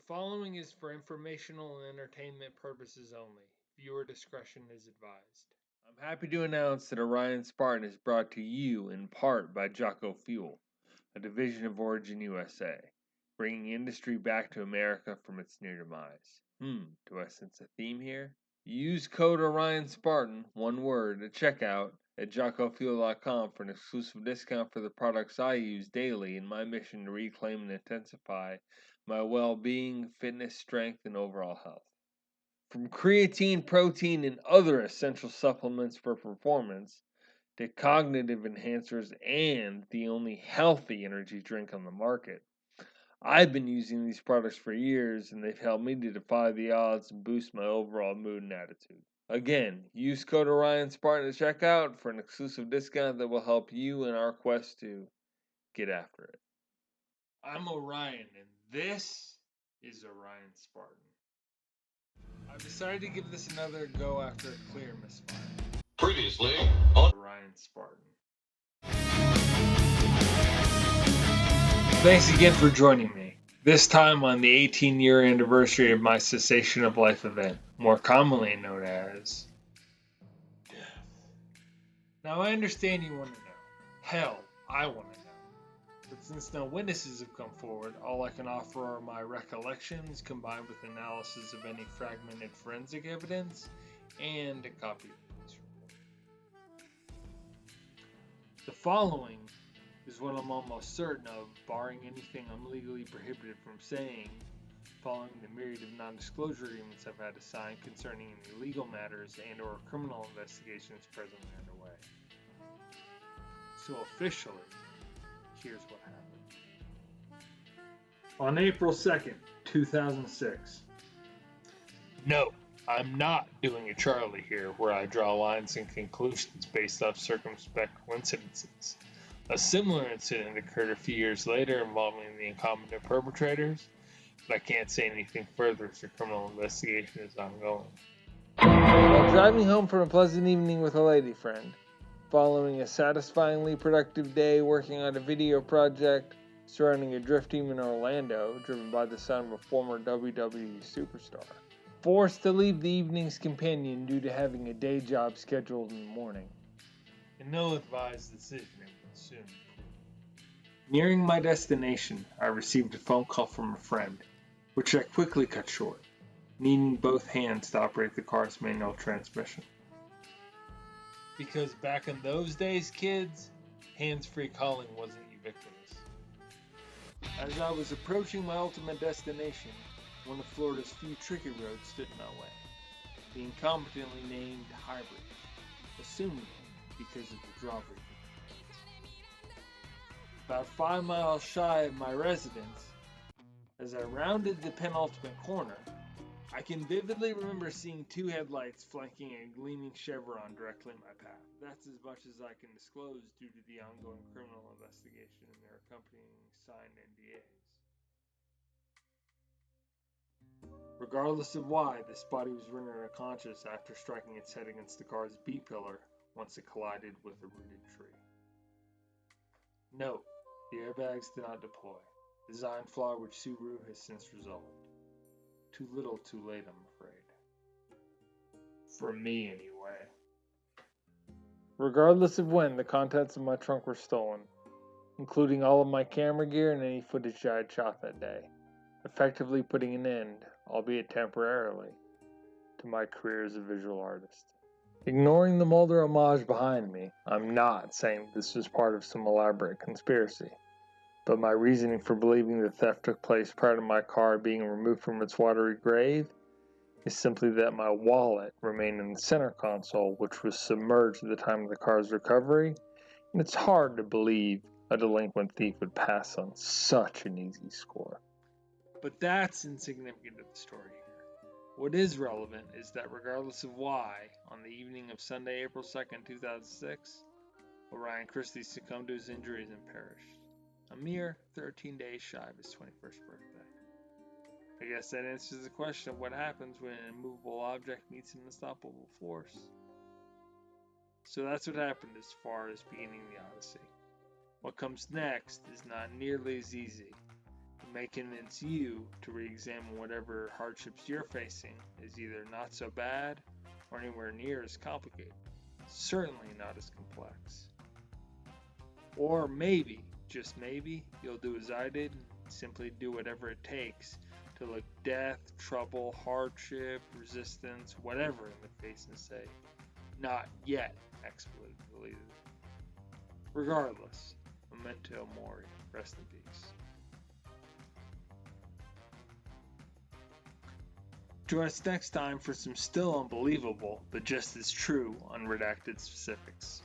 following is for informational and entertainment purposes only. Viewer discretion is advised. I'm happy to announce that Orion Spartan is brought to you in part by Jocko Fuel, a division of Origin USA, bringing industry back to America from its near demise. Do I sense a theme here? Use code Orion Spartan, one word, at checkout at jockofuel.com for an exclusive discount for the products I use daily in my mission to reclaim and intensify my well-being, fitness, strength, and overall health. From creatine, protein, and other essential supplements for performance, to cognitive enhancers and the only healthy energy drink on the market, I've been using these products for years and they've helped me to defy the odds and boost my overall mood and attitude. Again, use code Orion Spartan at checkout for an exclusive discount that will help you in our quest to get after it. I'm Orion and this is Orion Spartan. I've decided to give this another go after a clear misfire. Previously on Orion Spartan. Thanks again for joining me, this time on the 18-year anniversary of my cessation of life event, more commonly known as death. Now I understand you want to know. Hell, I want to know. But since no witnesses have come forward, all I can offer are my recollections combined with analysis of any fragmented forensic evidence and a copy of the police report. The following is what I'm almost certain of, barring anything I'm legally prohibited from saying, following the myriad of non-disclosure agreements I've had to sign concerning any legal matters and or criminal investigations presently underway. So officially, here's what happened. On April 2nd, 2006. No, I'm not doing a Charlie here where I draw lines and conclusions based off circumspect coincidences. A similar incident occurred a few years later involving the incompetent perpetrators, but I can't say anything further as the criminal investigation is ongoing. While driving home from a pleasant evening with a lady friend, following a satisfyingly productive day working on a video project surrounding a drift team in Orlando, driven by the son of a former WWE superstar, forced to leave the evening's companion due to having a day job scheduled in the morning. An ill-advised decision soon. Nearing my destination, I received a phone call from a friend, which I quickly cut short, needing both hands to operate the car's manual transmission. Because back in those days, kids, hands-free calling wasn't ubiquitous. As I was approaching my ultimate destination, one of Florida's few tricky roads stood in my way, the incompetently named High Bridge, assuming because of the drawbridge. About 5 miles shy of my residence, as I rounded the penultimate corner, I can vividly remember seeing two headlights flanking a gleaming chevron directly in my path. That's as much as I can disclose due to the ongoing criminal investigation and their accompanying signed NDAs. Regardless of why, this body was rendered unconscious after striking its head against the car's B-pillar once it collided with a rooted tree. Note, the airbags did not deploy, design flaw which Subaru has since resolved. Too little, too late, I'm afraid. For me, anyway. Regardless of when, the contents of my trunk were stolen, including all of my camera gear and any footage I had shot that day, effectively putting an end, albeit temporarily, to my career as a visual artist. Ignoring the Mulder homage behind me, I'm not saying this was part of some elaborate conspiracy, but my reasoning for believing the theft took place prior to my car being removed from its watery grave is simply that my wallet remained in the center console, which was submerged at the time of the car's recovery, and it's hard to believe a delinquent thief would pass on such an easy score. But that's insignificant to the story here. What is relevant is that regardless of why, on the evening of Sunday, April 2nd, 2006, Orion Christie succumbed to his injuries and perished, a mere 13 days shy of his 21st birthday. I guess that answers the question of what happens when an immovable object meets an unstoppable force. So that's what happened as far as beginning the Odyssey. What comes next is not nearly as easy, It may convince you to re-examine whatever hardships you're facing is either not so bad or anywhere near as complicated, certainly not as complex. Or maybe, just maybe, you'll do as I did and simply do whatever it takes to look death, trouble, hardship, resistance, whatever in the face and say, not yet, expletive. Regardless, memento mori, rest in peace. Join us next time for some still unbelievable, but just as true, unredacted specifics.